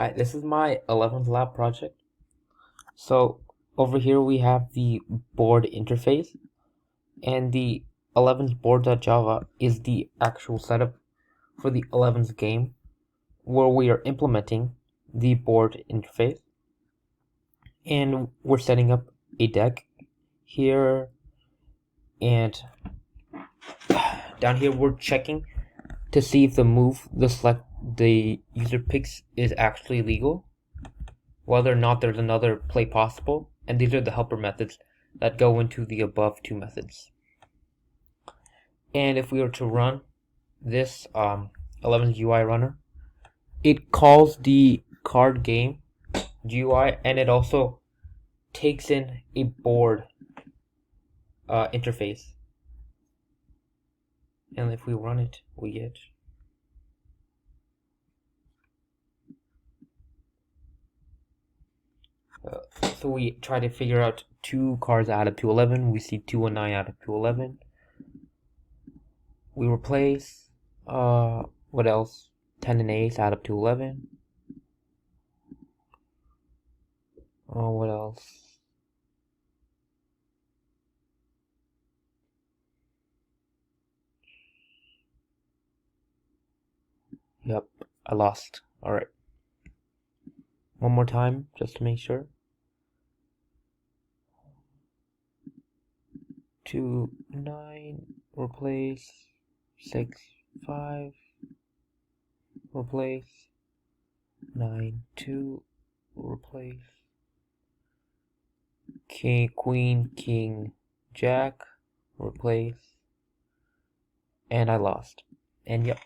Hi, this is my 11th lab project. So over here we have the board interface, and the 11th board.java is the actual setup for the 11th game, where we are implementing the board interface, and we're setting up a deck here, and down here we're checking to see if the user picks is actually legal, whether or not there's another play possible, and these are the helper methods that go into the above two methods. And if we were to run this 11 UI runner, it calls the card game GUI, and it also takes in a board interface. And if we run it, we get so we try to figure out two cards out of 211. We see 2 and 9 out of 211. We replace what else? 10 and ace out of 211. What else? Yep, I lost. Alright. One more time, just to make sure. 2, 9, replace. 6, 5, replace. 9, 2, replace. King, Queen, King, Jack, replace. And I lost. And yep,